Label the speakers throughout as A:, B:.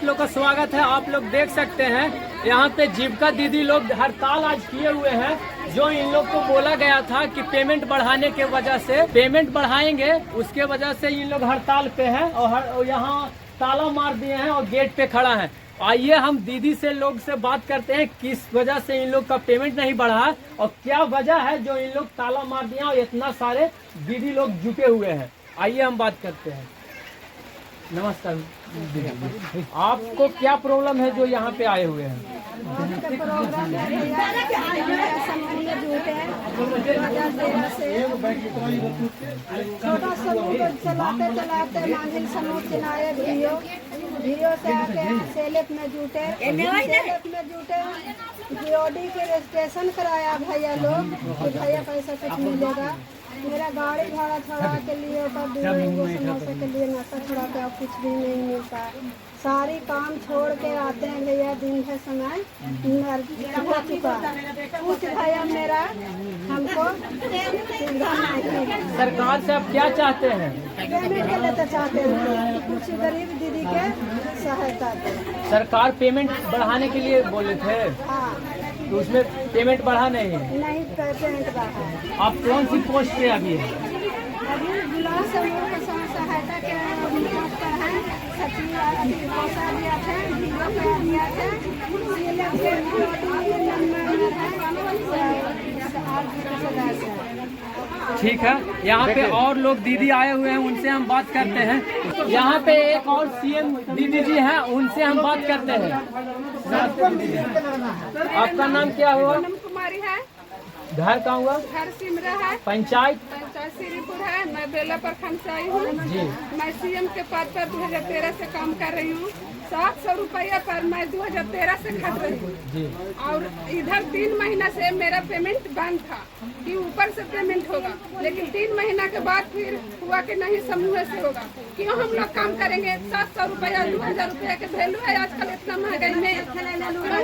A: आप लोग का स्वागत है। आप लोग देख सकते हैं यहाँ पे जीविका दीदी लोग हड़ताल आज किए हुए हैं। जो इन लोग को बोला गया था कि पेमेंट बढ़ाने के वजह से पेमेंट बढ़ाएंगे, उसके वजह से इन लोग हड़ताल पे हैं और यहाँ ताला मार दिए हैं और गेट पे खड़ा है। आइए हम दीदी से लोग से बात करते हैं किस वजह से इन लोग का पेमेंट नहीं बढ़ा और क्या वजह है जो इन लोग ताला मार दिया और इतना सारे दीदी लोग जुटे हुए हैं। आइए हम बात करते हैं। नमस्कार दीदी, आपको क्या प्रॉब्लम है जो यहाँ पे आए हुए हैं?
B: छोटा समूह चलाते चलाते मांझिल समूह चलाए भियो से आके सेलेप में जुटे जीओडी के रजिस्ट्रेशन कराया भैया लोग कि भैया पैसा कुछ मिलेगा। मेरा गाड़ी भाड़ा छोड़ा के लिए समोसे के लिए नाश्ता छोड़ा के अब कुछ भी नहीं मिलता। सारी काम छोड़ के आते हैं भैया, दिन भर समय हो चुका। कुछ भैया मेरा हमको सुविधा नहीं।
A: सरकार से आप क्या चाहते हैं?
B: पेमेंट के लिए तो चाहते हैं कुछ गरीब दीदी के सहायता दे।
A: सरकार पेमेंट बढ़ाने के लिए बोले थे,
B: हाँ
A: तो उसमें पेमेंट बढ़ा नहीं।
B: पेमेंट बढ़ा।
A: आप कौन सी पोस्ट पे अभी है?
B: अभी जिला समूह सहायता के पोस्ट पर हैं। सचिव कोषाध्यक्ष हैं, जिला में अध्यक्ष हैं,
A: ठीक है। यहाँ पे और लोग दीदी आए हुए हैं, उनसे हम बात करते हैं। यहाँ पे एक और सीएम दीदी जी हैं, उनसे हम बात करते हैं। आपका नाम क्या हुआ?
B: कुमारी है।
A: घर कहाँ हुआ?
B: घर सिमरा है।
A: पंचायत
B: श्रीपुर है। मैं बेला प्रखंड से आई हूँ
A: जी।
B: मैं सीएम के पद पर 2013 से काम कर रही हूँ। 700 रुपया पर मैं 2013 से खट रही हूँ
A: जी।
B: और इधर 3 महीना से मेरा पेमेंट बंद था कि ऊपर से पेमेंट होगा, लेकिन 3 महीना के बाद फिर हुआ कि नहीं समूह से होगा। क्यों हम लोग काम करेंगे? 700 रुपया 2000 रुपया के वैल्यू है आजकल इतना महंगाई में।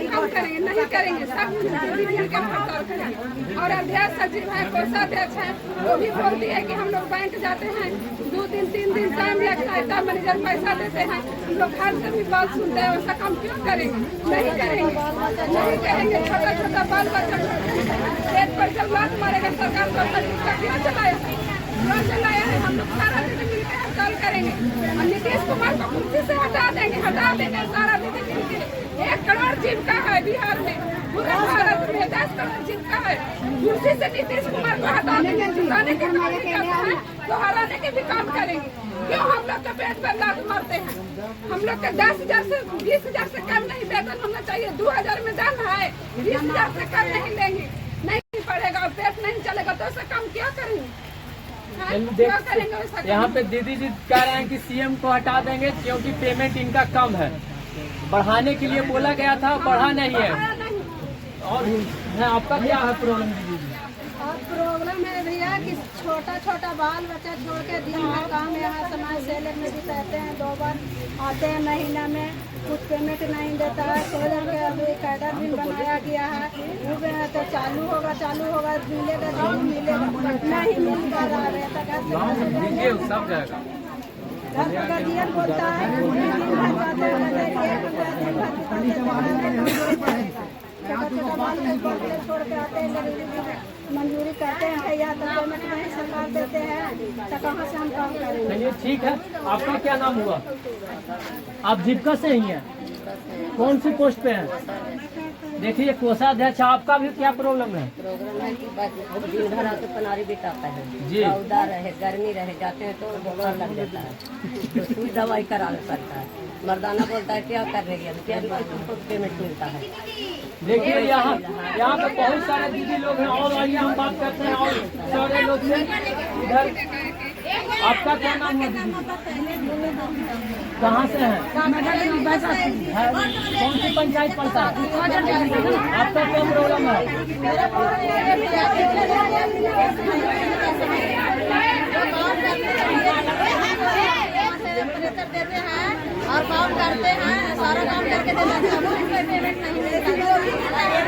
B: काम करेंगे नहीं करेंगे, सब मिल के हड़ताल करेंगे। और अध्यक्ष सचिव है, कोषाध्यक्ष है, वो भी बोलती है कि हम लोग बैंक जाते हैं 2 दिन 3 दिन टाइम लगता है, तब मैनेजर पैसा देते हैं। हम लोग घर से भी बात सुनते हैं, वैसा काम क्यों करेंगे? नहीं करेंगे, नहीं करेंगे। छोटा छोटा बाल बच्चा पेट पर जब लात मारेगा सरकार को क्या चलाया है? हम लोग सारा दिन मिलकर हड़ताल करेंगे और नीतीश कुमार को कुर्सी से हटा देंगे सारा दिन मिलकर। 1 करोड़ जीविका है बिहार में, पूरे भारत में 10 करोड़ जीविका है। कुर्सी से नीतीश कुमार को हटा देंगे, जिताने के तो हराने के भी काम करेंगे। क्यों हम लोग के पेट पर लात मारते हैं? हम लोग के 10,000 से 20,000 से कम नहीं वेतन होना चाहिए। 2,000 में दम है, 20,000 से कम नहीं लेंगे। नहीं पड़ेगा और पेट नहीं चलेगा तो ऐसा काम क्या करेंगे?
A: यहाँ पे दीदी जी कह रहे हैं कि सीएम को हटा देंगे क्योंकि पेमेंट इनका कम है। बढ़ाने के लिए बोला गया था, बढ़ा नहीं है। और आपका क्या है प्रॉब्लम दीदी जी?
B: और प्रॉब्लम है भैया कि छोटा छोटा बाल बच्चा छोड़ के दिन भर काम यहाँ समाज सेलेब में बिताते हैं। 2 बार आते हैं महीना में, कुछ पेमेंट नहीं देता है। 16 के अभी कैडर बिल बनाया गया है, वो तो चालू होगा मिलेगा जरूर मिलेगा, नहीं मिल पा रहा है।
A: सब जाएगा।
B: घर का गार्जियन बोलता है छोटा बाल छोड़ के आते हैं, मंजूरी करते हैं भैया तो पेमेंट नहीं सरकार देते हैं, तो कहाँ से हम काम करेंगे?
A: चलिए ठीक है। आपका क्या नाम हुआ? आप जीविका से ही हैं? कौन सी पोस्ट पे हैं? देखिए कोषाध्यक्ष, आपका भी क्या प्रॉब्लम है?
C: प्रॉब्लम है कि बस दिन भर आते पनारी बिताता है
A: जी।
C: रौदा रहे गर्मी रहे, जाते हैं तो बुखार लग जाता है, तो सुई दवाई कराना पड़ता है। मर्दाना बोलता है क्या कर रही है, क्या तुमको पेमेंट मिलता है।
A: देखिए यहाँ पे बहुत सारे दीदी लोग हैं और आइए हम बात करते हैं और सारे लोग से। इधर आपका क्या नाम है दीदी? कहाँ से हैं? कौन सी पंचायत पड़ता है? आपका क्या प्रॉब्लम है?
B: देते हैं और काम करते हैं, सारा काम करके देते हैं, पेमेंट नहीं मिलेगा।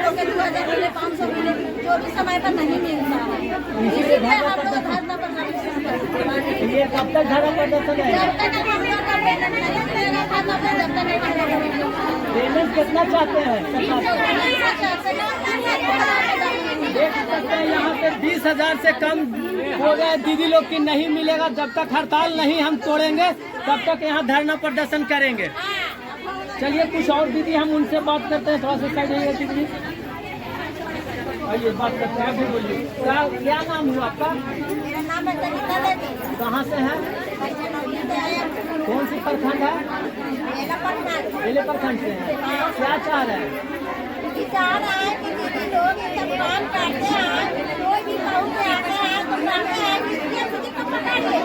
B: 2,000 मिले, 500 मिले, जो भी समय पर नहीं मिलता है। इसीलिए हम लोग धरना
A: ये कब तक धरना प्रदर्शन है?
B: जब तक पेमेंट नहीं मिलेगा, जब तक
A: कितना चाहते हैं देख सकते हैं यहाँ पे 20,000 से कम हो गए दीदी लोग की नहीं मिलेगा। जब तक हड़ताल नहीं हम तोड़ेंगे तब तक यहाँ धरना प्रदर्शन करेंगे। चलिए कुछ और दीदी हम उनसे बात करते हैं, थोड़ा सा साइड आइए दीदी। आइए बात करते हैं, अभी बोलिए क्या नाम हुआ आपका? कहाँ से है? कौन सी प्रखंड है? बेले प्रखंड से है। क्या चाह रहे हैं?
D: चाह रहा है कि दीदी लोग जब काम करते हैं कोई भी कहूँ से आते हैं तो कहते हैं कि सीएम दीदी को पकड़ ले।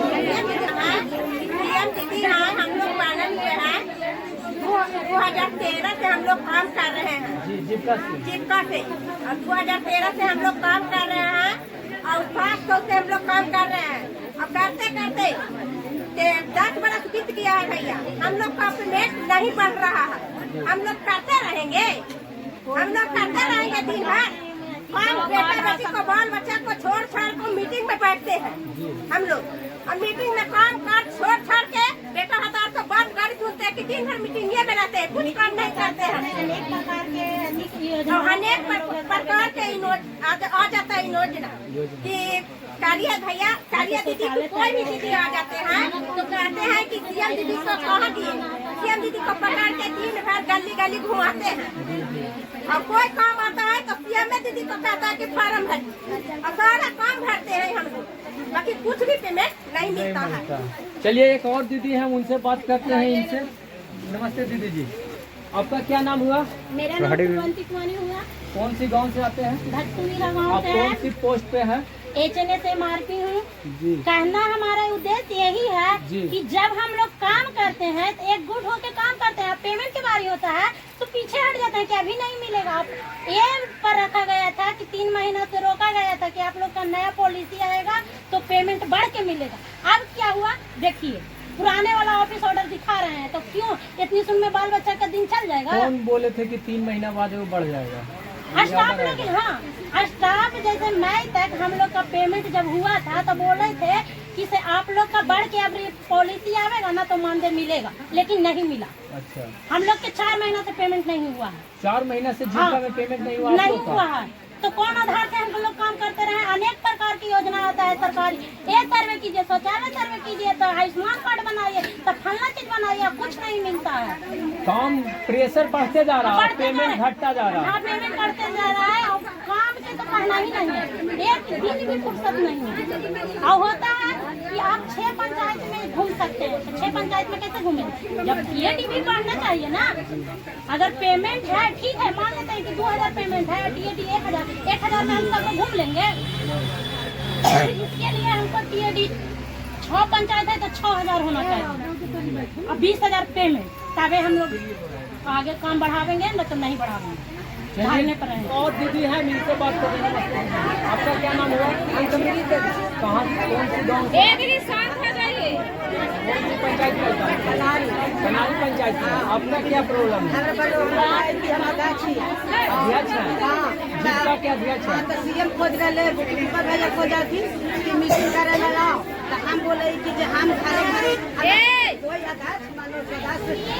D: सीएम दीदी है, हम लोग पैनल में है 2013 से हम लोग काम कर रहे हैं जीविका से और 2013 से हम लोग काम कर रहे हैं और 500 से हम लोग काम कर रहे हैं। अब करते करते 10 बरस बीत गया है भैया, हम लोग का पेमेंट नहीं बन रहा है। हम लोग करते रहेंगे दिन भर काम, बेटा बेटी को बाल बच्चा को छोड़ छाड़ को मीटिंग में बैठते हैं हम लोग और मीटिंग में काम काज छोड़ छाड़ के बेटा हजार तो बात गाड़ी सुनते हैं कि दिन भर मीटिंग में रहते हैं, कुछ काम नहीं करते हैं। अनेक प्रकार के आ जाता है योजना कि कालिया दीदी कोई भी दीदी आ जाते हैं तो कहते हैं कि सीएम दीदी को कहा दिए, सीएम दीदी को पकड़ के दिन भर गली गली घुमाते हैं और कोई काम आता है तो सीएम दीदी को कहता है कि फार्म भर और सारा काम भरते हैं हम लोग, बाकी कुछ भी पेमेंट नहीं मिलता है।
A: चलिए एक और दीदी हैं उनसे बात करते हैं इनसे। नमस्ते दीदी जी, आपका क्या नाम हुआ?
D: मेरा नाम कुंती कुमारी हुआ।
A: कौन सी गांव से आते हैं?
D: भटकुमीरा गाँव
A: आप
D: से
A: कौन सी पोस्ट पे है?
D: HNA से मारती हूँ।
A: जी
D: कहना हमारा उद्देश्य यही है कि जब हम लोग काम करते हैं तो एक गुट होके काम करते हैं, पेमेंट की बारी होता है तो पीछे हट जाते हैं कि अभी नहीं मिलेगा। ये पर रखा गया था कि 3 महीना से रोका गया था कि आप लोग का नया पॉलिसी आएगा तो पेमेंट बढ़ के मिलेगा। अब क्या हुआ देखिए, पुराने वाला ऑफिस ऑर्डर दिखा रहे हैं तो क्यों इतनी सुन में बाल बच्चा का दिन चल जाएगा।
A: कौन बोले थे कि 3 महीना बाद वो बढ़ जाएगा?
D: स्टाफ लोग, हाँ स्टाफ जैसे मई तक हम लोग का पेमेंट जब हुआ था तो बोल रहे थे कि से आप लोग का बढ़ के अब पॉलिसी आवेगा ना तो मानदेय मिलेगा, लेकिन नहीं मिला।
A: अच्छा,
D: हम लोग के 4 महीना से पेमेंट नहीं हुआ है।
A: 4 महीना से जीविका में पेमेंट नहीं हुआ?
D: नहीं हुआ है तो कौन आधार से हम लोग काम करते रहे? अनेक प्रकार की योजना आता है सरकारी, ये सर्वे कीजिए, शौचालय सर्वे कीजिए, तो आयुष्मान कार्ड बनाइए, तो फलना चीज बनाइए, कुछ नहीं मिलता है।
A: काम प्रेशर बढ़ते जा रहा है, पेमेंट घटता जा रहा है।
D: हाँ पेमेंट बढ़ते जा रहा है और काम के तो कहना ही नहीं है, एक दिन भी फुर्सत नहीं है। और होता है कि आप 6 पंचायत में घूम सकते हैं तो 6 पंचायत में कैसे घूमेंगे जब TAD भी बढ़ना चाहिए ना। अगर पेमेंट है ठीक है, मान लेते हैं कि 2000 पेमेंट है, TAD 1000 में हम सब घूम लेंगे। इसके लिए हमको TAD 6 पंचायत है तो 6000 होना चाहिए और 20,000 पेमेंट, तभी हम लोग आगे काम बढ़ावेंगे, न तो नहीं बढ़ावेंगे।
A: और दीदी है इनसे बात करेंगे। आपका क्या नाम हुआ? कहाँ कौन सी गाँव? पंचायत कनाली पंचायत में। आपका क्या प्रॉब्लम है? अध्यक्ष है, जिसका क्या अध्यक्ष है?
E: सीएम खोज गए खोज कि मीटिंग करे लगा तो हम बोले कि हम घरे कोई अध्यक्ष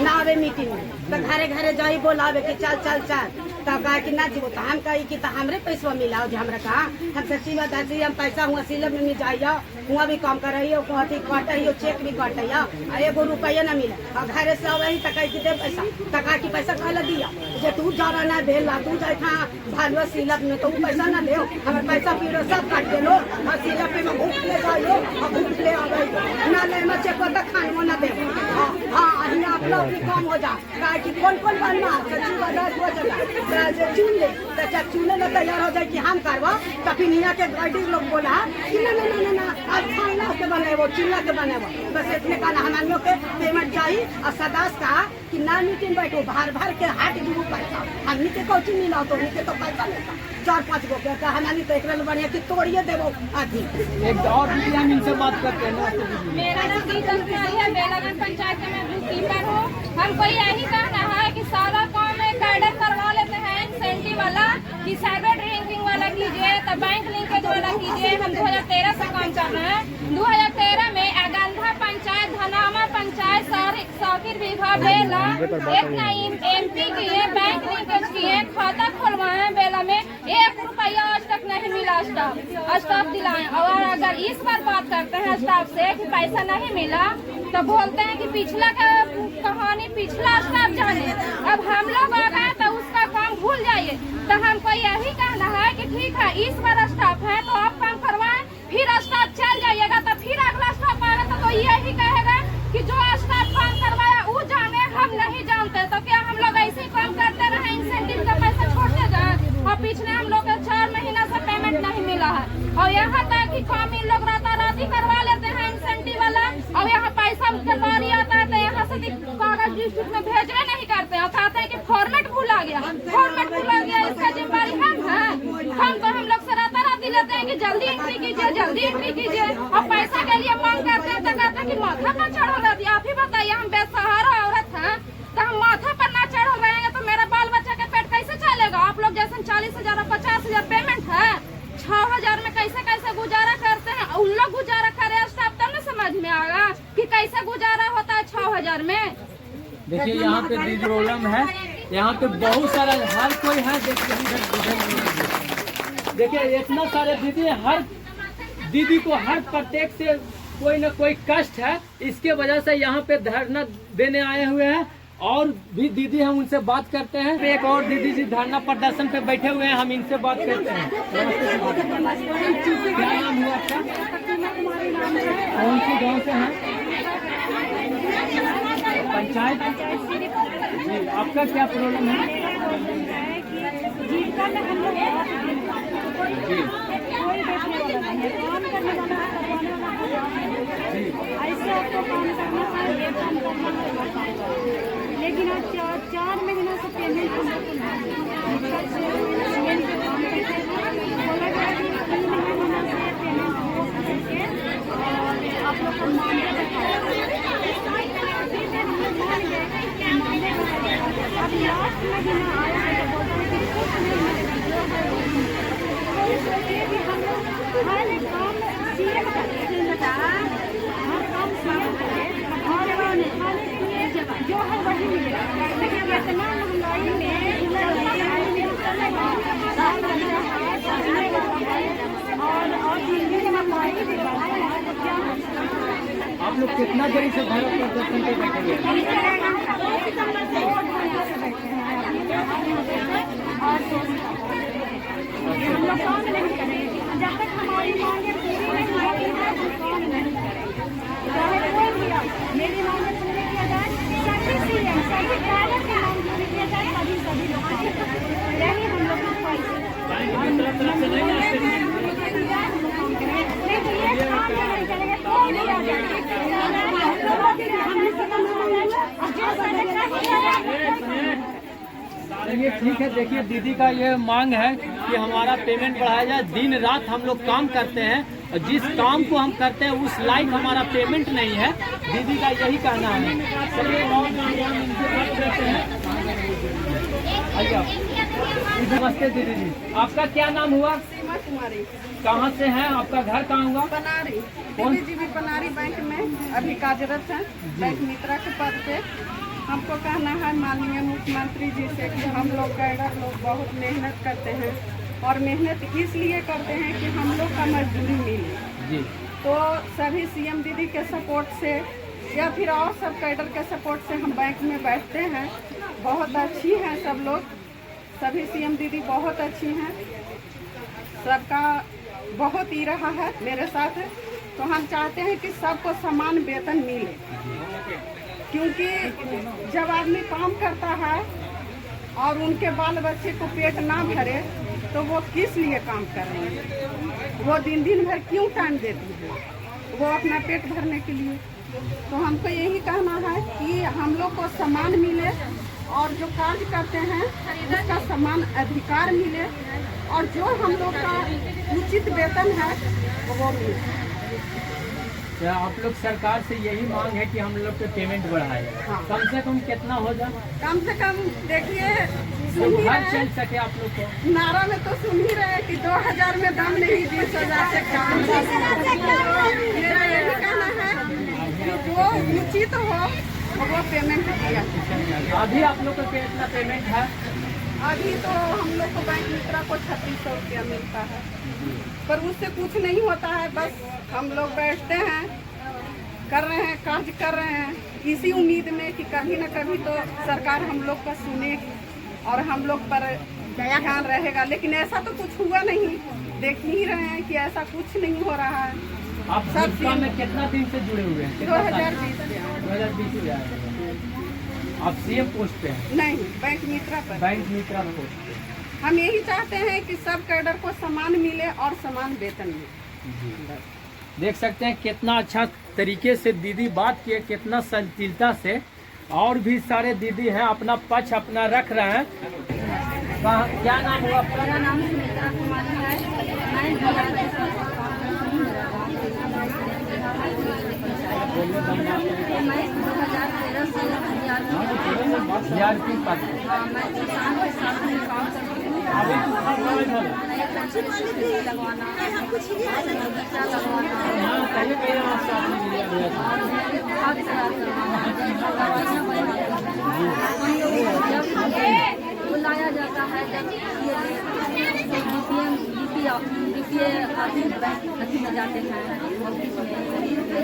E: ना आवे मीटिंग में तो घरे घरे जाई बोलावे कि चल चल चल तो कहा कि ना जीवो तो हम कही कि तो हमरे पैसा मिलाओ जो हमरा कहा हम सचिव अध्यक्ष हम पैसा हुआ सिलम में जाइए, हुआ भी काम कर रही हो, कहती कटे चेक भी कटे और 1 रुपया न मिले और घरे से आवे तो कही कि दे पैसा तो कहा कि पैसा कहला दिया जो तू जा रहा ना भेल तू जाए था भालुआ सिलप में तो पैसा ना ले हमारे पैसा पीड़ो सब काट दे लो और सिलप में भूख ले जाइयो और भूख ले आ गई ना ले में चेक तो खानो ना दे। हाँ आप लोग भी कम हो जा कहा कि कौन कौन बनना सचिव अध्यक्ष हो जाता चुन ले तो चुने में तैयार हो जाए कि हम करवा तो फिर यहाँ के गाड़ी लोग बोला कि ना ना ना ना अब खाना के बने वो चिल्ला के बने वो बस इतने कहना हमारे लोग के पेमेंट चाहिए और सदास का कि ना मीटिंग बैठो भर भर के हाथ जीवो पैसा हमनी के कोची मिला तो उनके तो पैसा लेता 4-5 गो के हमारी तो एक बढ़िया कि तोड़िए देवो आधी।
A: एक और दीदी हम इनसे बात करते हैं।
B: मेरा नाम है, बेलागंज पंचायत में मैं कीपर हूँ। हमको यही कहना है कि सारा काम में गाइडेंस करवा लेते हैं इंसेंटिव वाला कि सर्वे ड्रिंकिंग वाला कीजिए तो बैंक लिंकेज वाला कीजिए। हम 2013 से काम कर रहे हैं। 2013 में अगंधा पंचायत, धनामा पंचायत, जाकिर बीघा बेला एक नहीं MP किए, बैंक लिंकेज किए, खाता खुलवाए बेला में 1 रुपया आज तक नहीं मिला। स्टाफ दिलाए। और अगर इस बार बात करते हैं स्टाफ से कि पैसा नहीं मिला तो बोलते हैं कि पिछला का कहानी पिछला स्टाफ जाने, अब हम लोग आ गए तो उसका काम भूल जाइए। तो हमको यही कहना है कि ठीक है इस बार स्टाफ है तो आप काम करवाएं, फिर स्टाफ चल जाइएगा तो फिर अगला स्टाफ आएगा तो यही कहेगा कि जो स्टाफ काम करवाया वो जाने, हम नहीं जानते। तो क्या हम लोग ऐसे काम करते रहे, इंसेंटिव का पैसा छोड़ते जाए? और पिछले हम लोग 4 महीना से पेमेंट नहीं मिला है। और यहाँ तक कि काम इन लोग राताराती करवा लेते हैं इंसेंटिव वाला, और यहाँ पैसा के बारी आता है तो यहाँ से कागज डिस्ट्रिक्ट में भेजने नहीं करते और कहते हैं कि फॉर्मेट भूला गया, फॉर्मेट भूला गया, इसका जिम्मेदारी हम तो हम लोग से राताराती लेते हैं कि जल्दी एंट्री कीजिए, जल्दी एंट्री कीजिए। और पैसा के लिए मांग करते हैं तो कहते हैं कि माथा पर चढ़ो रहती। आप ही बताइए, हम बेसहारा औरत हैं तो हम माथा पर ना चढ़ो रहेंगे तो मेरा बाल बच्चा के पेट कैसे चलेगा? आप लोग जैसे 40,000 और 50,000 पेमेंट है, 6,000 में कैसे कैसे गुजारा करते हैं? उन लोग गुजारा करे स्टाफ तब न समझ में आएगा कि कैसे गुजारा होता है 6,000 में।
A: देखिए यहाँ पे दीदी प्रॉब्लम है, यहाँ पे बहुत सारा हर कोई है। देखिए इतना सारे दीदी, हर दीदी को हर प्रत्येक से कोई न कोई कष्ट है, इसके वजह से यहाँ पे धरना देने आए हुए हैं। और भी दीदी हम उनसे बात करते हैं। एक और दीदी जी धरना प्रदर्शन पे बैठे हुए हैं, हम इनसे बात करते हैं। क्या नाम हुआ आपका? कौन सी गाँव से हैं? पंचायत जी। आपका क्या प्रॉब्लम है?
D: जीविका में हम लोग
A: जी
D: कोई देखने वाला नहीं है, काम करने वाला है, करवाने वाला है।
A: जी
D: ऐसे आपको काम करना है, ये काम करना है, लेकिन आज 4 महीना से पेमेंट हम लोग को नहीं सीएम के काम करते हैं। बोला गया कि 3 महीना से पेमेंट हो सके और आप लोग को मानदेय बताया। अब लास्ट महीना आया है तो बोलते हैं कि कुछ नहीं मिलेगा। तो सोचिए कि हम लोग हर काम सीएम करते हैं, हर काम सीएम करें और खाने पीने जो है वही मिलेगा। लेकिन इतना महंगाई में और हिंदी में महंगाई भी बढ़ा है तो क्या
A: आप लोग कितना देरी से भारत प्रदर्शन पे बैठेंगे?
D: हम लोग काम नहीं करेंगे जब तक हमारी मांगे पूरी नहीं होगी, काम नहीं करेंगे। चाहे कोई भी आओ, मेरी मांगे पूरी किया जाए, सभी सीएम सभी ड्राइवर की मांग पूरी किया जाए, सभी लोग यही हम लोग
A: चलिए ठीक है। देखिए दीदी का ये मांग है कि हमारा पेमेंट बढ़ाया जाए। दिन रात हम लोग काम करते हैं और जिस काम को हम करते हैं उस लायक हमारा पेमेंट नहीं है। दीदी का यही कहना है। चलिए और इनसे बात करते हैं। नमस्ते दीदी जी, आपका क्या नाम हुआ?
B: सीमा कुमारी।
A: कहाँ से हैं? आपका घर कहाँ हुआ?
B: पनारी। DBGB पनारी बैंक में अभी कार्यरत है, बैंक मित्रा के पद पे। हमको कहना है माननीय मुख्यमंत्री जी से कि हम लोग कैडर लोग बहुत मेहनत करते हैं और मेहनत इसलिए करते हैं कि हम लोग का मजदूरी मिले
A: जी।
B: तो सभी सीएम दीदी के सपोर्ट से या फिर और सब कैडर के सपोर्ट से हम बैंक में बैठते हैं। बहुत अच्छी हैं सब लोग, सभी सीएम दीदी बहुत अच्छी हैं, सबका बहुत ही रहा है मेरे साथ। तो हम चाहते हैं कि सबको समान वेतन मिले, क्योंकि जब आदमी काम करता है और उनके बाल बच्चे को पेट ना भरे तो वो किस लिए काम कर रहे हैं? वो दिन दिन भर क्यों टाइम देती है? वो अपना पेट भरने के लिए। तो हमको यही कहना है कि हम लोग को समान मिले और जो कार्य करते हैं उसका समान अधिकार मिले और जो हम लोग का उचित वेतन है वो मिले।
A: क्या आप लोग सरकार से यही मांग है कि हम लोग पे पेमेंट बढ़ाए?
B: हाँ।
A: कम से कम कितना हो जाए?
B: कम से कम देखिए,
A: तो
B: सुन ही
A: घर
B: रहे
A: चल सके आप लोग को।
B: नारा में तो सुन ही रहे कि 2000 में दम नहीं, 20,000 से कम। मेरा यही कहना है कि जो उचित हो वो पेमेंट किया।
A: अभी आप लोग का कितना पेमेंट है?
B: अभी तो हम लोग को बैंक मित्रा को 3600 रुपया मिलता है, पर उससे कुछ नहीं होता है। बस हम लोग बैठते हैं, कर रहे हैं, कार्य कर रहे हैं, इसी उम्मीद में कि कभी न कभी तो सरकार हम लोग का सुनेगी और हम लोग पर ध्यान रहेगा। लेकिन ऐसा तो कुछ हुआ नहीं, देख ही रहे हैं कि ऐसा कुछ नहीं हो रहा है।
A: आप जीविका में कितना दिन से जुड़े हुए हैं?
B: 2020 से
A: 2020 से आए हैं। आप सीएम पोस्ट पे हैं?
B: नहीं, बैंक मित्रा पर।
A: बैंक मित्रा पोस्ट पे।
B: हम यही चाहते हैं कि सब कैडर को समान मिले और समान वेतन मिले।
A: देख सकते हैं कितना अच्छा तरीके से दीदी बात किए, कितना सहनशीलता से। और भी सारे दीदी हैं, अपना पक्ष अपना रख रहे हैं। क्या नाम हुआ आपका?
F: मेरा नाम सुमित्रा कुमारी है। मैं 2013 से
A: जीआरपी पद।
F: मैं किसान के साथ में काम करती हूँ। नया पेंशन लगवाना, बगीचा लगवाना, खाद तैयार करवाना, दवाइयाँ बनाना। जब बुलाया जाता है, जब बीपीए आदमी बैंक में जाते हैं ऑफिस में,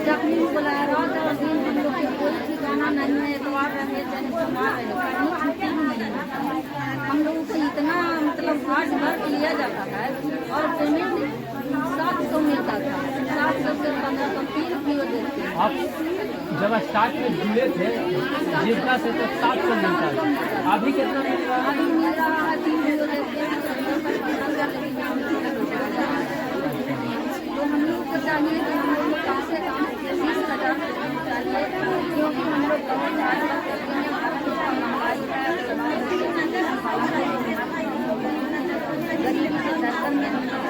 F: जब भी बुलाया रात और दिन हम लोग के कोई ठिकाना नहीं है। एतवार रहे चाहे सोमवार रहे, कहीं छुट्टी ही नहीं मिलता है। हम लोगों को इतना मतलब हार्ड वर्क लिया जाता है और पेमेंट 700 मिलता था। 700 से 1500 फी देते हैं।
A: आप जब स्टार्ट में जुड़े थे जीविका से तो 700 मिलता था, अभी कितना मिल रहा है?
F: अभी मिल रहा है 3 देते हैं, 15,000। तो हम लोग को चाहिए कि हम लोग कम से कम 20,000 चाहिए, क्योंकि हम लोग बहुत ज़्यादा करते हैं। महंगाई है, गरीब के दर्शन में हम लोग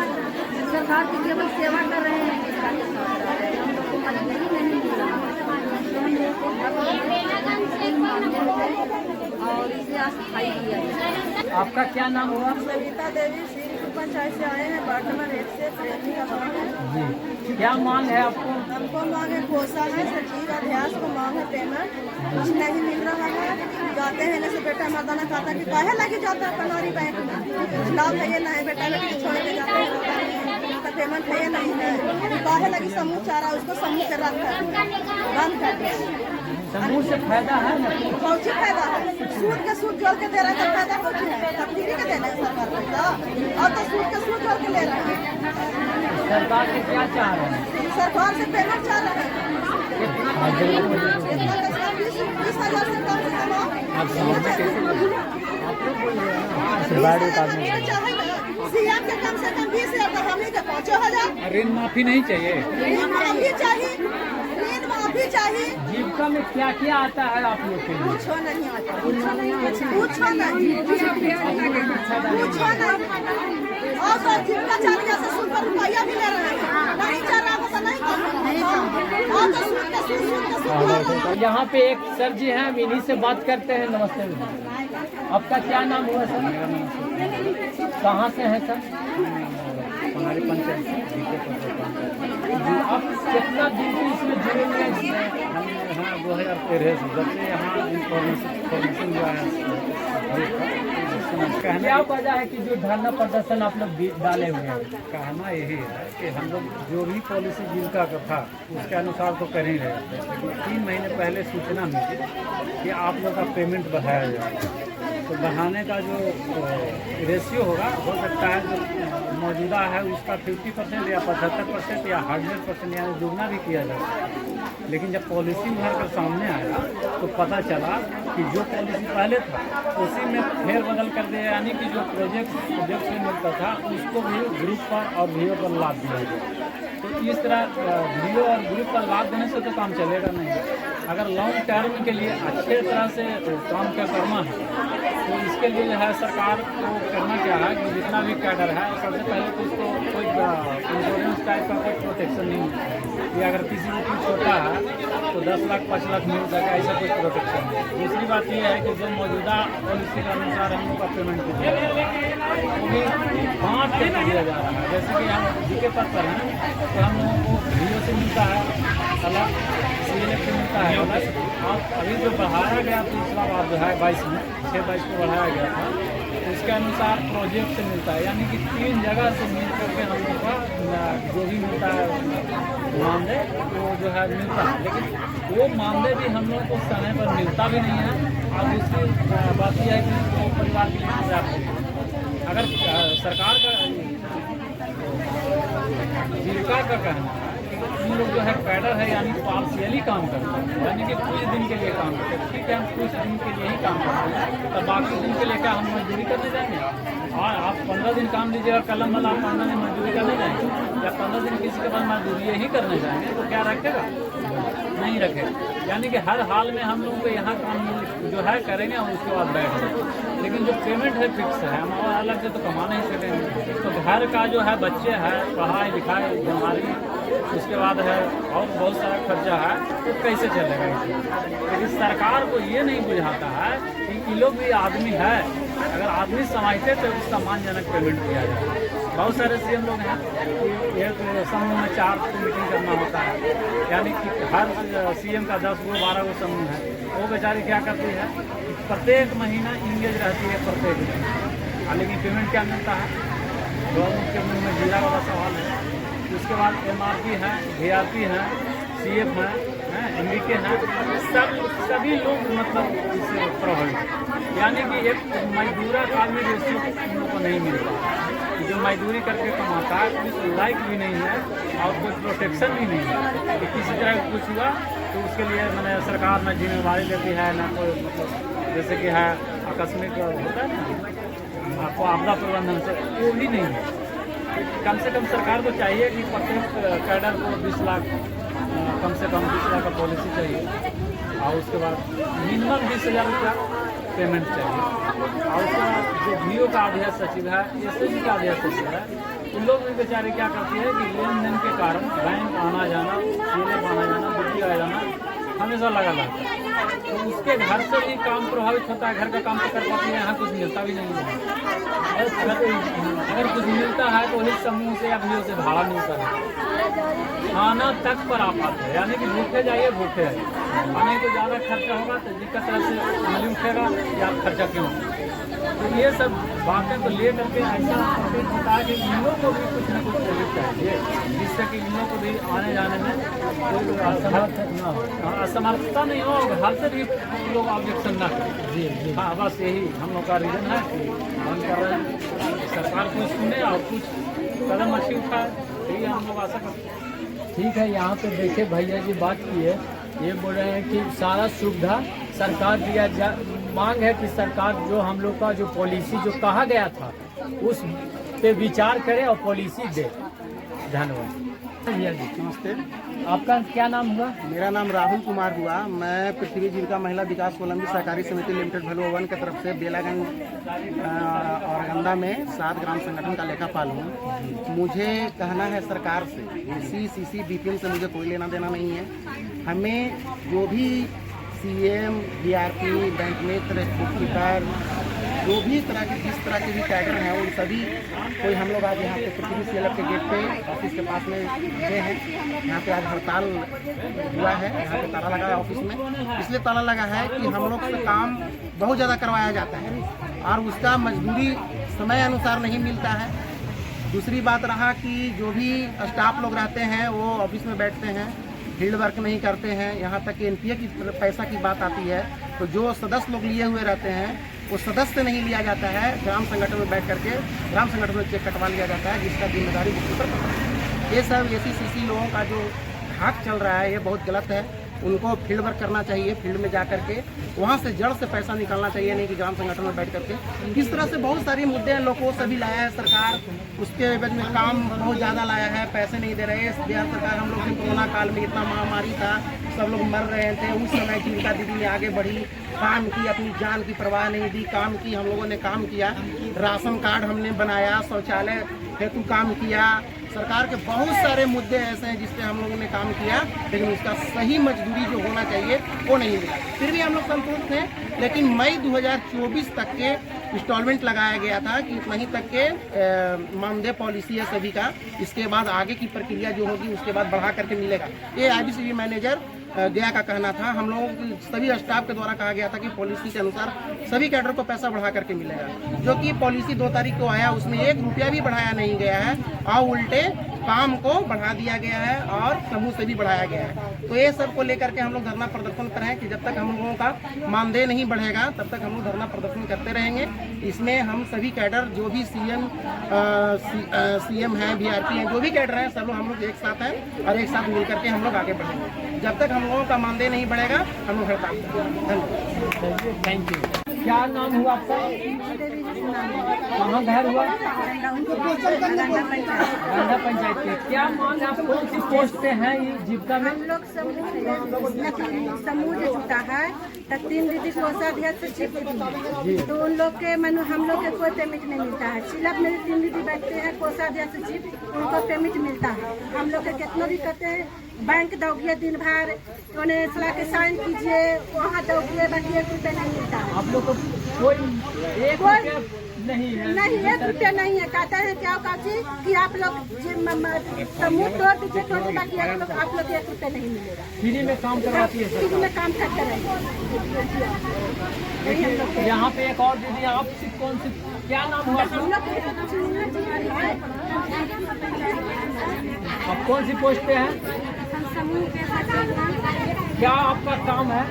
F: सरकार की केवल सेवा कर रहे हैं। हम लोग को मजबूरी नहीं मिल रहा है, तो हम लोग को और इसे अस्थायी किया जाए।
A: आपका क्या नाम हुआ?
E: सविता देवी, श्रीपुर पंचायत से आए हैं, वार्ड नंबर 1 से। प्रेमी का गाँव है
A: जी, क्या मांग है आपको?
E: हमको मांग है, कोसा है, सचिव अध्यास को मांग है पेमेंट, कुछ नहीं मिल रहा है। जाते हैं जैसे बेटा मर्दाना खाता कि काहे लगी जाता है पनौरी बैंक में, लाभ है ये नहीं, बेटा बेटी छोड़ के जाते हैं, उसका पेमेंट है ये नहीं है, काहे लगी समूह चारा उसको समूह के रख बंद कर दिया।
A: समूह से फायदा है ना?
E: कौन सी फायदा है? सूद के सूद जोड़ के दे रहे हैं, फायदा कौन सी है? तकदीरी के दे रहे हैं सरकार पैसा, और तो सूद के सूद जोड़ के ले रहे हैं।
A: सरकार से क्या चाह रहे हैं?
E: सरकार से पेमेंट चाह रहे हैं, इतना पैसा 20,000 से कम से कम सीएम के कम से कम 20,000, हमें के 5,000।
G: ऋण माफी नहीं चाहिए?
E: ऋण माफी चाहिए, ऋण माफी चाहिए।
A: जीविका में क्या क्या आता है आप लोग के लिए?
E: कुछ नहीं आता, कुछ नहीं, और तो जीविका 4,000 से सूद पर रुपया भी ले रहे हैं, नहीं चाह रहा तो नहीं कर। और तो सूद के सूद
A: यहाँ पे एक सर जी हैं, हम इन्हीं से बात करते हैं। नमस्ते, आपका क्या नाम हुआ सर? कहाँ से हैं सर?
G: हमारी पंचायत
A: जी, आप कितना दिन से इसमें जुड़े हुए हैं?
G: हम यहाँ 2013 से जब से यहाँ इन्फॉर्मेशन जो है
A: क्या वजह है कि जो धरना प्रदर्शन आप लोग डाले हुए हैं?
G: कहना यही है कि हम लोग जो भी पॉलिसी जीविका का था उसके अनुसार तो कर ही रहे थे, लेकिन 3 महीने पहले सूचना मिली कि आप लोग का पेमेंट बढ़ाया जाएगा। तो बढ़ाने का जो रेशियो होगा, हो सकता है जो मौजूदा है उसका 50% या 75% या 100% यानी दुगना भी किया जाए। लेकिन जब पॉलिसी भर कर सामने आया तो पता चला कि जो पॉलिसी पहले था उसी में फेर बदल कर दिया, यानी कि जो प्रोजेक्ट से मिलता था उसको भी ग्रुप पर और वीओ पर लाभ दिया गया। तो इस तरह वीओ और ग्रुप पर लाभ देने से तो काम चलेगा नहीं। अगर लॉन्ग टर्म के लिए अच्छे तरह से काम करना है तो इसके लिए जो है सरकार को करना क्या है कि जितना भी कैडर है सबसे पहले तो उसको कोई इंश्योरेंस टाइप का कोई प्रोटेक्शन नहीं है कि अगर किसी को कुछ होता है तो 10 लाख 5 लाख मिल सके, ऐसा कोई प्रोटेक्शन नहीं। दूसरी बात यह है कि जो मौजूदा पॉलिसी के अनुसार हम लोग का पेमेंट कीजिए वो भी बांट के दिया जा रहा है। जैसे कि हम जीके पद पर हैं तो हम लोगों को VO से मिलता है अलग, CLF से मिलता है अलग। और अभी जो बढ़ाया गया पिछला बार जो है 22 में 6-22 को बढ़ाया गया था, उसके अनुसार प्रोजेक्ट से मिलता है, यानी कि 3 जगह से मिल करके हम लोग का जो भी मिलता है मानदेय वो जो है मिलता है। लेकिन वो मानदेय भी हम लोगों को समय पर मिलता भी नहीं है। और दूसरी बात यह है कि वो परिवार के लिए पर्याप्त है। अगर सरकार का जीविका का कहना है कि उन लोग जो है कैडर है, यानी पार्शियली काम करते हैं, यानी कि कुछ दिन के लिए काम करते हैं। ठीक है, हम कुछ दिन के लिए ही काम करते हैं, तो बाकी दिन के लिए क्या हम मजदूरी करने जाएंगे? और आप 15 दिन काम लीजिए और कलम वाला आप 15 दिन मजदूरी करने जाएंगे, या 15 दिन किसी के पास मजदूरी ही करने जाएंगे तो क्या रखेगा? नहीं रखेगा। यानी कि हर हाल में हम लोग को यहाँ काम जो है करेंगे और उसके बाद बैठ जाएंगे। लेकिन जो पेमेंट है फिक्स है, हम अलग से तो कमा नहीं सकेंगे। तो घर का जो है बच्चे है, पढ़ाई लिखाई, बीमारी, उसके बाद है और बहुत सारा खर्चा है, तो कैसे चलेगा इसमें? लेकिन सरकार को ये नहीं बुझाता है कि ये लोग भी आदमी है, अगर आदमी समझते तो सम्मानजनक पेमेंट दिया जाए। बहुत सारे CM लोग हैं कि एक समूह में 4 मीटिंग करना होता है, यानी कि हर CM का 10 गो 12 गो समूह है। वो बेचारी क्या करती है, प्रत्येक महीना इंगेज रहती है प्रत्येक दिन, लेकिन पेमेंट क्या मिलता है? गवर्नमेंट के मुँह में जीरा वाला सवाल है। उसके बाद MRP है, VRP है, CF है, MBK है, सभी लोग मतलब इससे प्रभावित। यानी कि एक मजदूरा काल में जैसे उन लोगों को नहीं मिलता, जो मजदूरी करके कमाता है उस लायक भी नहीं है और कोई प्रोटेक्शन भी नहीं है कि किसी तरह कुछ हुआ तो उसके लिए मैंने सरकार में जिम्मेवारी लेती है ना, कोई मतलब जैसे कि है आकस्मिक होता है ना आपको आपदा प्रबंधन से, वो भी नहीं है। कम से कम सरकार को चाहिए कि प्रत्येक कैडर को 20 लाख कम से कम 20 लाख का पॉलिसी चाहिए, और उसके बाद मिनिमम 20,000 रुपया पेमेंट चाहिए। और उसके बाद जो VO का अध्यक्ष सचिव है, SSG का अध्यक्ष सचिव है, उन लोग भी बेचारे क्या करती है कि लेन देन के कारण बैंक आना जाना, CLF आना जाना, बुद्धि आ जाना हमेशा लगा रहता है। तो उसके घर से भी काम प्रभावित होता है, घर का काम तो कर पाती है, यहाँ कुछ मिलता भी नहीं है। अगर कुछ मिलता है तो वही समूह से या VO से भाड़ा मिलता है, खाना तक पर आ पाते हैं, यानी कि भूखे जाइए भूखे आइए, नहीं तो ज़्यादा खर्चा होगा तो दिक्कत से नहीं उठेगा या खर्चा क्यों। तो ये सब बातें तो ले करके ऐसा होता है कि इन लोगों को भी कुछ न कुछ प्रोजेक्ट चाहिए, जिससे कि इन लोगों को भी आने जाने में कोई असमर्थता नहीं हो, घर से भी लोग ऑब्जेक्शन ना करें। जी हाँ, बस यही हम लोग का रीज़न है कि हम कर रहे हैं सरकार कुछ सुने और कुछ कदम अच्छी उठाए, यही हम लोग आशा करते हैं।
A: ठीक है, यहाँ पे देखिए भैया जी बात की है, ये बोल रहे हैं कि सारा सुविधा सरकार दिया जा, मांग है कि सरकार जो हम लोग का जो पॉलिसी जो कहा गया था उस पे विचार करे और पॉलिसी दे। धन्यवाद भैया जी।
H: नमस्ते,
A: आपका क्या नाम हुआ?
H: मेरा नाम राहुल कुमार हुआ। मैं पृथ्वी जीविका महिला विकास कोलंबी सहकारी समिति लिमिटेड भलुआ 1 की तरफ से बेलागंज और गंदा में 7 ग्राम संगठन का लेखापाल हूँ। मुझे कहना है सरकार से, CC BPM से मुझे कोई लेना देना नहीं है। हमें जो भी CM, VRP, बैंक मित्र, बुककीपर, जो भी तरह के जिस तरह के भी कैडर हैं उन सभी कोई हम लोग आज यहाँ पे पृथ्वी CLF के गेट पे ऑफिस के पास में गए हैं। यहाँ पे आज हड़ताल हुआ है, यहाँ पे ताला लगा है ऑफिस में। इसलिए ताला लगा है कि हम लोग से काम बहुत ज़्यादा करवाया जाता है और उसका मजदूरी समय अनुसार नहीं मिलता है। दूसरी बात रहा कि जो भी स्टाफ लोग रहते हैं वो ऑफिस में बैठते हैं, फील्ड वर्क नहीं करते हैं। यहाँ तक कि NPA की पैसा की बात आती है तो जो सदस्य लोग लिए हुए रहते हैं वो सदस्य नहीं लिया जाता है, ग्राम संगठन में बैठ करके ग्राम संगठन में चेक कटवा लिया जाता है, जिसका जिम्मेदारी बुककीपर। ये सब SC लोगों का जो हाथ चल रहा है ये बहुत गलत है। उनको फील्ड वर्क करना चाहिए, फील्ड में जा करके वहाँ से जड़ से पैसा निकालना चाहिए, नहीं कि ग्राम संगठन में बैठ करके। इस तरह से बहुत सारी मुद्दे हैं, लोगों से भी लाया है सरकार, उसके एवज में काम बहुत ज़्यादा लाया है, पैसे नहीं दे रहे। बिहार सरकार हम लोग कोरोना काल में इतना महामारी था, सब लोग मर रहे थे, उस समय जीविका दीदी ने आगे बढ़ी, काम की, अपनी जान की परवाह नहीं दी, काम की। हम लोगों ने काम किया, राशन कार्ड हमने बनाया, शौचालय हेतु काम किया, सरकार के बहुत सारे मुद्दे ऐसे हैं जिस पे हम लोगों ने काम किया, लेकिन उसका सही मजदूरी जो होना चाहिए वो नहीं मिला। फिर भी हम लोग संतुष्ट थे, लेकिन मई 2024 तक के इंस्टॉलमेंट लगाया गया था कि वहीं तक के मानदेय पॉलिसी है सभी का। इसके बाद आगे की प्रक्रिया जो होगी उसके बाद बढ़ा करके मिलेगा। ये IBCB मैनेजर गया का कहना था। हम लोगों सभी स्टाफ के द्वारा कहा गया था कि पॉलिसी के अनुसार सभी कैडर को पैसा बढ़ा करके मिलेगा, जो कि पॉलिसी 2 तारीख को आया, उसमें 1 रुपया भी बढ़ाया नहीं गया है और उल्टे काम को बढ़ा दिया गया है और समूह से भी बढ़ाया गया है। तो ये सब को लेकर के हम लोग धरना प्रदर्शन कर रहे हैं कि जब तक हम लोगों का मानदेय नहीं बढ़ेगा तब तक हम लोग धरना प्रदर्शन करते रहेंगे। इसमें हम सभी कैडर जो भी CM हैं, VRP हैं, जो भी कैडर हैं, सब लोग हम लोग एक साथ हैं और एक साथ मिल करके हम लोग आगे बढ़ेंगे। जब तक हम लोगों का मानदेय नहीं बढ़ेगा हम लोग हड़ताल करेंगे। धन्यवाद।
A: Thank you. क्या नाम हुआ आपका? कहाँ घर हुआ? गंडा पंचायत के। क्या मांग आप कौन सी पोस्ट पे हैं ये जीविका में?
E: हम लोग समूह जो जुटा है तो 3 दीदी कोषाध्यक्ष चिप दीदी, तो उन लोग के हम लोग के कोई पेमेंट नहीं मिलता है। चिलप में 3 दीदी बैठते हैं कोषाध्यक्ष चिप, उनको पेमेंट मिलता है। हम लोग के कितना भी करते हैं, बैंक दौड़िए दिन भर, उन्हें सलाह के साइन कीजिए, वहाँ दौड़िए, बाकी 1 रुपया नहीं मिलता है।
A: आप लोग को कोई 1 रुपया नहीं है?
E: नहीं, 1 रुपया नहीं है। कहते हैं क्या काजी कि आप लोग समूह तोड़ दीजिए, बाकी आप लोग 1 रुपया नहीं मिलेगा।
A: फ्री में काम करवाती है
E: फ्री में काम करते रहेंगे।
A: यहाँ पे एक और दीदी, आप कौन सी, क्या नाम हुआ? आप कौन सी पोस्ट पे हैं?
D: समूह के
A: क्या आपका काम है?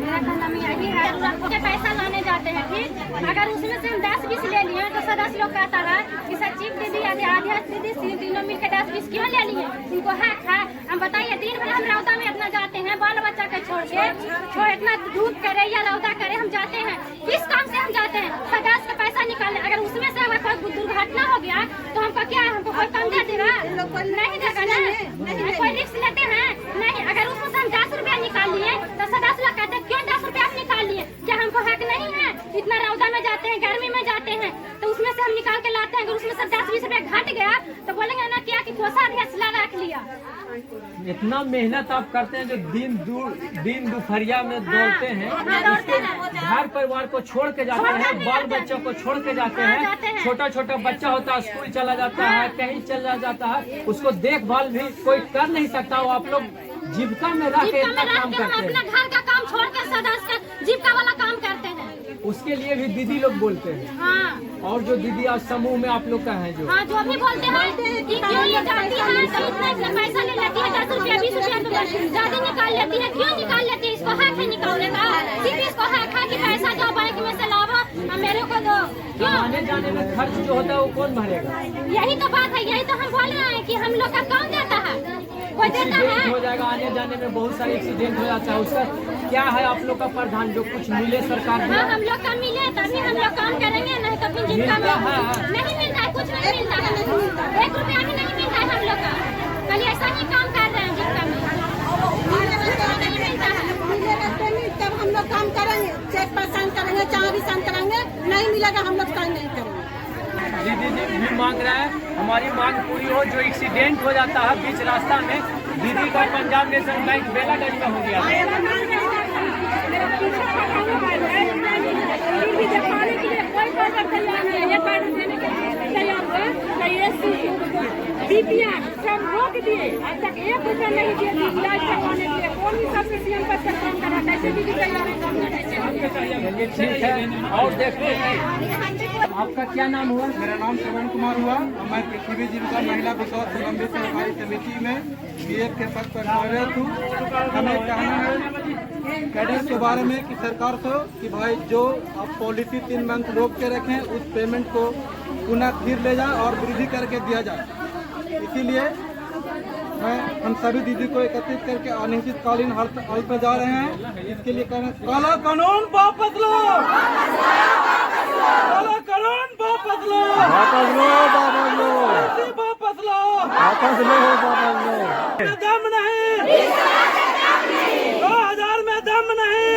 D: मेरा कहना यही है, के पैसा लाने जाते हैं, ठीक? अगर उसमें से हम 10-20 ले लिए तो सदस्य लोग कहता है कि सचिव दीदी, अध्यक्ष दीदी, तीनों मिलकर 10-20 क्यों ले लिए? इनको है हम बताइए। दिन भर हम रौदा में इतना जाते हैं, बाल बच्चा के छोड़ के, इतना धूप करे या रौदा करे हम जाते हैं। किस काम से हम जाते हैं? सदस्य का पैसा निकालने। अगर उसमें से हमें कोई दुर्घटना हो गया तो हमको क्या, हमको कोई काम दे देगा? नहीं देगा ना। कोई रिस्क लेते हैं नहीं। अगर उसमें से हम 10 रुपया निकाल लिए तो सदस्य लोग कहते हैं क्यों 10 रुपया आप निकाल लिए? क्या हमको हक नहीं है? इतना रौदा में जाते हैं, गर्मी में जाते हैं, तो उसमें से हम निकाल के लाते हैं। अगर उसमें से 10-20 रुपया घट गया तो बोलेंगे ना क्या कि कोषाध्यक्ष रख लिया।
A: इतना मेहनत आप करते हैं, जो दिन दोपहरिया में दौड़ते हैं, घर परिवार को छोड़ के जाते हैं, बाल बच्चों को छोड़ के जाते हैं। छोटा बच्चा होता है, स्कूल चला जाता है, कहीं चला जाता है, उसको देखभाल भी कोई कर नहीं सकता। वो आप लोग जीविका में रह के इतना काम करते हैं।
D: अपना घर का काम छोड़ के सदस्य जीविका वाला काम करते हैं।
A: उसके लिए भी दीदी लोग बोलते हैं।
D: हाँ।
A: और जो दीदी आज समूह में आप लोग का है, जो
D: हाँ, जो भी बोलते हैं कि क्यों ये जाती है, तो इतना पैसा ले लेती है, 10 रुपया 20 रुपया तो ज्यादा निकाल लेती है। क्यों निकाल लेती है? इसको हक है निकालने का, सिर्फ इसको हक है कि पैसा जो बैंक में से लाओ मेरे को दो। क्यों?
A: आने जाने में खर्च जो होता है वो कौन भरेगा?
D: यही तो बात है, यही तो हम बोल रहे हैं कि हम लोग का कौन देता है? कोई देता है?
A: हो जाएगा, आने जाने में बहुत सारे एक्सीडेंट हो जाता है। उसका क्या है आप लोग का प्रावधान, जो कुछ मिले सरकार में?
D: हाँ, हम लोग का मिले तभी हम लोग काम करेंगे, नहीं तो फिर जीविका में नहीं मिलता है, कुछ नहीं मिलता है। 1 रुपया भी नहीं मिलता है हम लोग का। खाली ऐसा ही काम कर रहे हैं जीविका में, नहीं मिलता है।
E: तब हम लोग काम करेंगे, चेक पर साइन करेंगे, जहाँ भी साइन करेंगे। नहीं मिलेगा हम लोग साइन नहीं करेंगे।
A: दीदी भी मांग रहा है हमारी मांग पूरी हो। जो एक्सीडेंट हो जाता है बीच रास्ता में, दीदी का पंजाब नेशनल बैंक बेलागंज में हो गया।
B: सब रोक दिए, आज तक 1 रुपया नहीं दिए इलाज करवाने के लिए। कौन सबसे CM पर काम करा, कैसे दीदी तैयार
A: ठीक है, और देखते हैं। आपका क्या नाम हुआ?
I: मेरा नाम श्रवण कुमार हुआ। मैं पृथ्वी जीविका महिला विकास संबंधी सरकारी समिति में BF के पद पर कार्यरत हूँ। हमें कहना है कैडर के बारे में कि सरकार से कि भाई जो आप पॉलिसी 3 मंथ रोक के रखें, उस पेमेंट को पुनः फिर ले जाए और वृद्धि करके दिया जाए। इसीलिए हम सभी दीदी को एकत्रित करके अनिश्चितकालीन हड़ताल पर जा रहे हैं। इसके लिए कहना, काला कानून वापस लो, काला कानून वापस लो, वापस लो, वापस लो, वापस लो, वापस लो। दम नहीं, 2000 में दम नहीं।